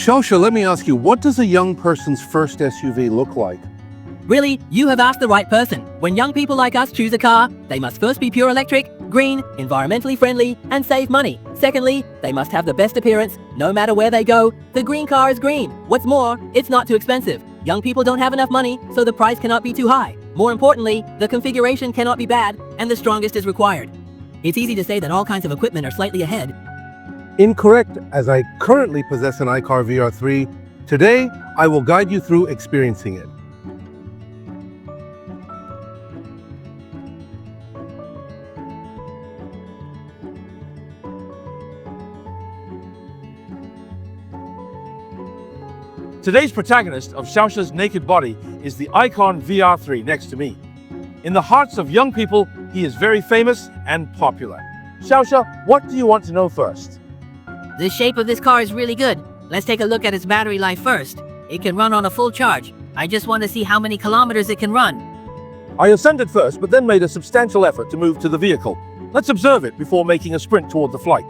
Shelsha, let me ask you, what does a young person's first SUV look like? Really, you have asked the right person. When young people like us choose a car, they must first be pure electric, green, environmentally friendly, and save money. Secondly, they must have the best appearance, no matter where they go. The green car is green. What's more, it's not too expensive. Young people don't have enough money, so the price cannot be too high. More importantly, the configuration cannot be bad, and the strongest is required. It's easy to say that all kinds of equipment are slightly ahead. Incorrect, as I currently possess an iCAR VR3. Today, I will guide you through experiencing it. Today's protagonist of Shelsha's naked body is the iCAR VR3 next to me. In the hearts of young people, he is very famous and popular. Shelsha, what do you want to know first? The shape of this car is really good. Let's take a look at its battery life first. It can run on a full charge. I just want to see how many kilometers it can run. I ascended first, but then made a substantial effort to move to the vehicle. Let's observe it before making a sprint toward the flight.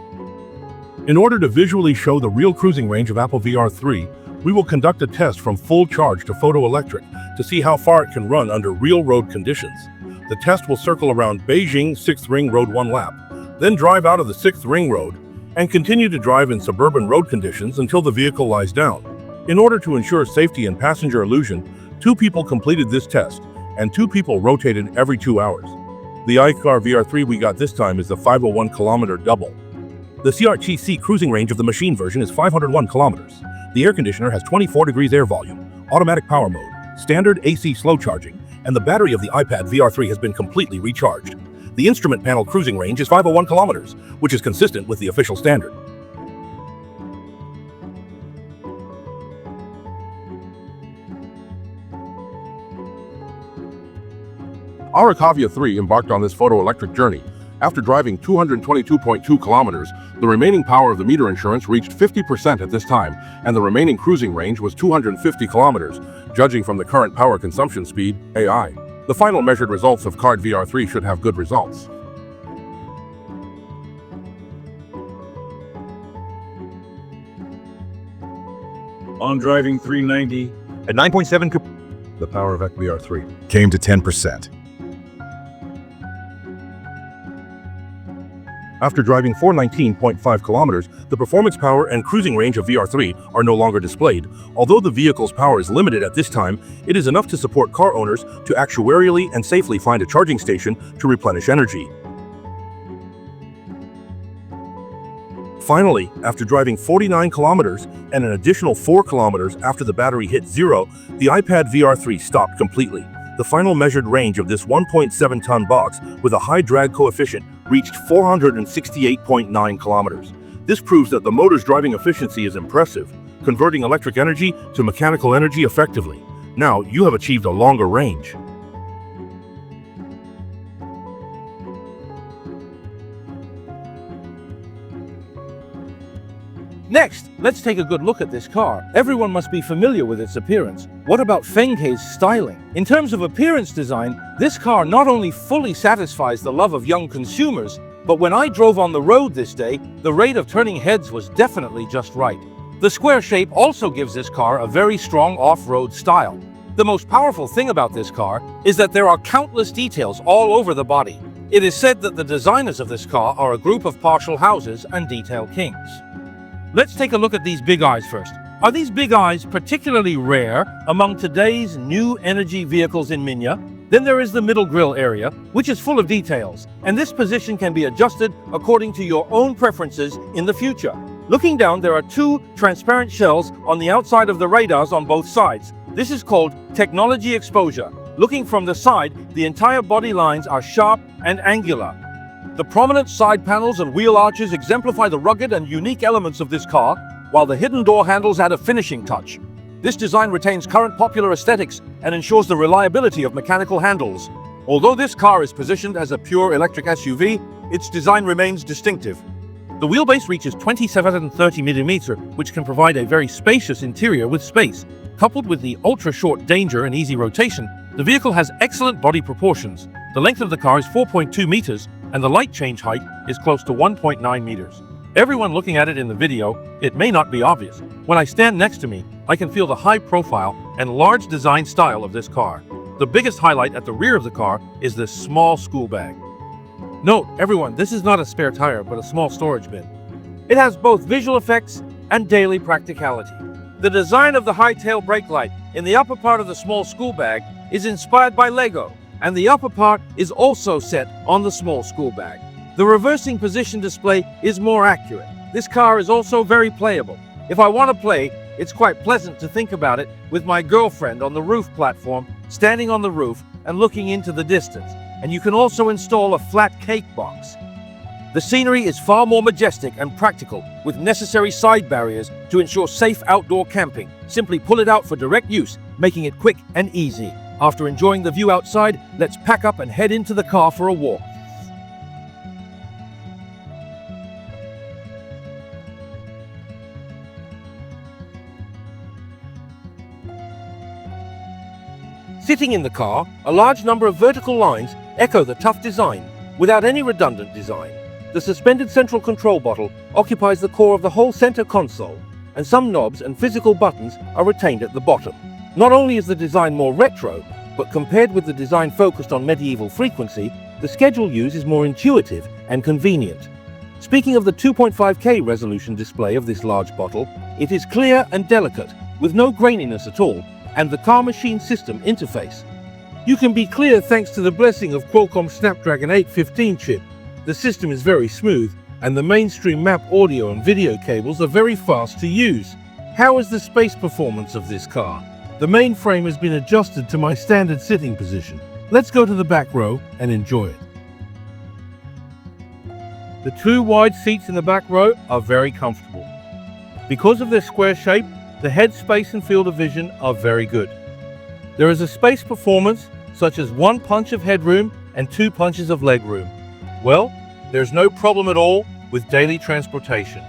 In order to visually show the real cruising range of Apple VR3, we will conduct a test from full charge to photoelectric to see how far it can run under real road conditions. The test will circle around Beijing 6th Ring Road 1 lap, then drive out of the 6th Ring Road and continue to drive in suburban road conditions until the vehicle lies down. In order to ensure safety and passenger illusion, 2 people completed this test, and 2 people rotated every 2 hours. The iCAR VR3 we got this time is the 501 kilometer double. The CRTC cruising range of the machine version is 501 kilometers. The air conditioner has 24 degrees air volume, automatic power mode, standard AC slow charging, and the battery of the iPad VR3 has been completely recharged. The instrument panel cruising range is 501 kilometers, which is consistent with the official standard. Our iCAR VR3 embarked on this photoelectric journey. After driving 222.2 kilometers, the remaining power of the meter insurance reached 50% at this time, and the remaining cruising range was 250 kilometers, judging from the current power consumption speed, AI. The final measured results of iCAR VR3 should have good results. On driving 390 at 9.7, the power of VR3 came to 10%. After driving 419.5 kilometers, the performance power and cruising range of VR3 are no longer displayed. Although the vehicle's power is limited at this time, it is enough to support car owners to actuarially and safely find a charging station to replenish energy. Finally, after driving 49 kilometers and an additional 4 kilometers after the battery hit zero, the iPad VR3 stopped completely. The final measured range of this 1.7-ton box with a high drag coefficient reached 468.9 kilometers. This proves that the motor's driving efficiency is impressive, converting electric energy to mechanical energy effectively. Now you have achieved a longer range. Next, let's take a good look at this car. Everyone must be familiar with its appearance. What about Fenghei's styling? In terms of appearance design, this car not only fully satisfies the love of young consumers, but when I drove on the road this day, the rate of turning heads was definitely just right. The square shape also gives this car a very strong off-road style. The most powerful thing about this car is that there are countless details all over the body. It is said that the designers of this car are a group of partial houses and detail kings. Let's take a look at these big eyes first. Are these big eyes particularly rare among today's new energy vehicles in Minya? Then there is the middle grille area, which is full of details, and this position can be adjusted according to your own preferences in the future. Looking down, there are 2 transparent shells on the outside of the radars on both sides. This is called technology exposure. Looking from the side, the entire body lines are sharp and angular. The prominent side panels and wheel arches exemplify the rugged and unique elements of this car, while the hidden door handles add a finishing touch. This design retains current popular aesthetics and ensures the reliability of mechanical handles. Although this car is positioned as a pure electric SUV, its design remains distinctive. The wheelbase reaches 2730 mm, which can provide a very spacious interior with space. Coupled with the ultra-short danger and easy rotation, the vehicle has excellent body proportions. The length of the car is 4.2 meters, and the light change height is close to 1.9 meters. Everyone looking at it in the video, it may not be obvious. When I stand next to me, I can feel the high profile and large design style of this car. The biggest highlight at the rear of the car is this small school bag. Note, everyone, this is not a spare tire, but a small storage bin. It has both visual effects and daily practicality. The design of the high-tail brake light in the upper part of the small school bag is inspired by Lego, and the upper part is also set on the small school bag. The reversing position display is more accurate. This car is also very playable. If I want to play, it's quite pleasant to think about it with my girlfriend on the roof platform, standing on the roof and looking into the distance. And you can also install a flat cake box. The scenery is far more majestic and practical, with necessary side barriers to ensure safe outdoor camping. Simply pull it out for direct use, making it quick and easy. After enjoying the view outside, let's pack up and head into the car for a walk. Sitting in the car, a large number of vertical lines echo the tough design without any redundant design. The suspended central control bottle occupies the core of the whole center console, and some knobs and physical buttons are retained at the bottom. Not only is the design more retro, but compared with the design focused on medieval frequency, the schedule used is more intuitive and convenient. Speaking of the 2.5K resolution display of this large bottle, it is clear and delicate, with no graininess at all, and the car machine system interface. You can be clear thanks to the blessing of Qualcomm's Snapdragon 815 chip. The system is very smooth, and the mainstream map audio and video cables are very fast to use. How is the space performance of this car? The main frame has been adjusted to my standard sitting position. Let's go to the back row and enjoy it. The two wide seats in the back row are very comfortable. Because of their square shape, the head space and field of vision are very good. There is a space performance such as 1 punch of headroom and 2 punches of legroom. Well, there's no problem at all with daily transportation.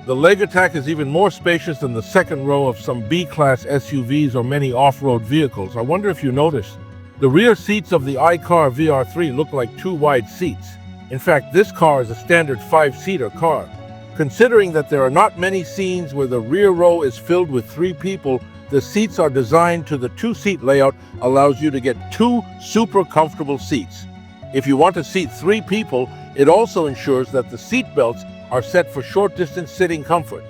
The leg attack is even more spacious than the second row of some B-class SUVs or many off-road vehicles. I wonder if you noticed. The rear seats of the iCAR VR3 look like 2 wide seats. In fact, this car is a standard 5-seater car. Considering that there are not many scenes where the rear row is filled with 3 people, the seats are designed to the 2-seat layout allows you to get 2 super comfortable seats. If you want to seat 3 people, it also ensures that the seat belts are set for short-distance sitting comfort.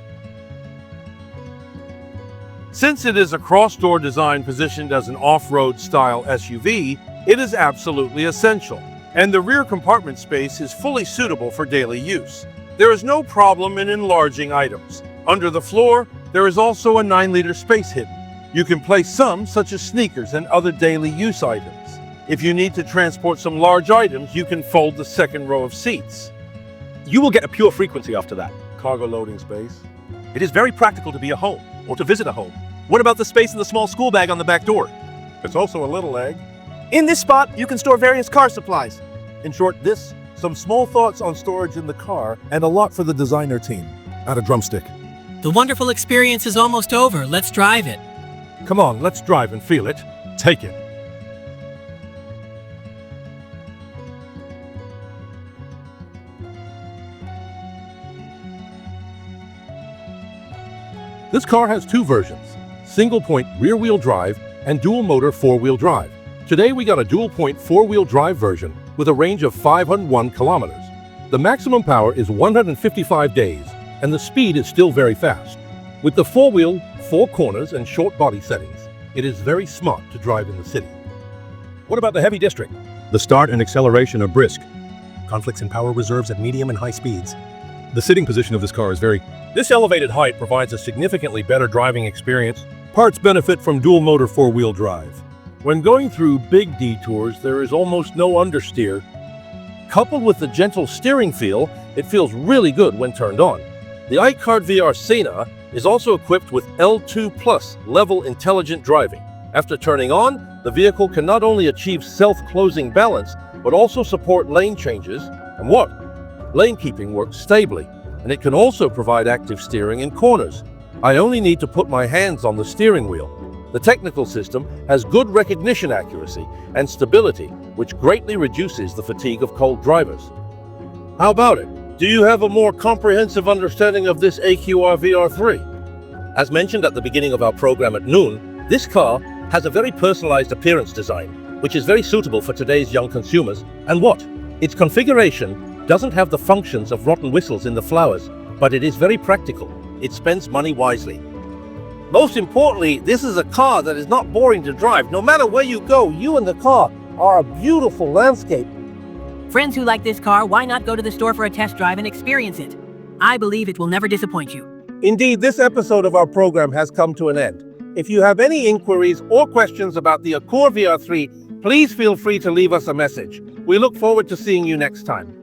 Since it is a cross-door design positioned as an off-road style SUV, it is absolutely essential, and the rear compartment space is fully suitable for daily use. There is no problem in enlarging items. Under the floor, there is also a 9-liter space hidden. You can place some, such as sneakers and other daily use items. If you need to transport some large items, you can fold the second row of seats. You will get a pure frequency after that. Cargo loading space. It is very practical to be a home, or to visit a home. What about the space in the small school bag on the back door? It's also a little egg. In this spot, you can store various car supplies. In short, some small thoughts on storage in the car, and a lot for the designer team. Add a drumstick. The wonderful experience is almost over. Let's drive it. Come on, let's drive and feel it. Take it. This car has 2 versions, single-point rear-wheel drive and dual-motor 4-wheel drive. Today we got a dual-point 4-wheel drive version with a range of 501 kilometers. The maximum power is 155 days, and the speed is still very fast. With the 4-wheel, 4 corners, and short body settings, it is very smart to drive in the city. What about the heavy district? The start and acceleration are brisk. Conflicts in power reserves at medium and high speeds. The sitting position of this car is very... This elevated height provides a significantly better driving experience. Parts benefit from dual-motor 4-wheel drive. When going through big detours, there is almost no understeer. Coupled with the gentle steering feel, it feels really good when turned on. The iCAR VR Sena is also equipped with L2+ level intelligent driving. After turning on, the vehicle can not only achieve self-closing balance, but also support lane changes, and lane keeping works stably, and it can also provide active steering in corners. I only need to put my hands on the steering wheel. The technical system has good recognition accuracy and stability, which greatly reduces the fatigue of cold drivers. How about it? Do you have a more comprehensive understanding of this AQR VR3? As mentioned at the beginning of our program at noon, this car has a very personalized appearance design, which is very suitable for today's young consumers. And what? Its configuration doesn't have the functions of rotten whistles in the flowers, but it is very practical. It spends money wisely. Most importantly, this is a car that is not boring to drive. No matter where you go, you and the car are a beautiful landscape. Friends who like this car, why not go to the store for a test drive and experience it? I believe it will never disappoint you. Indeed, this episode of our program has come to an end. If you have any inquiries or questions about the iCAR VR3, please feel free to leave us a message. We look forward to seeing you next time.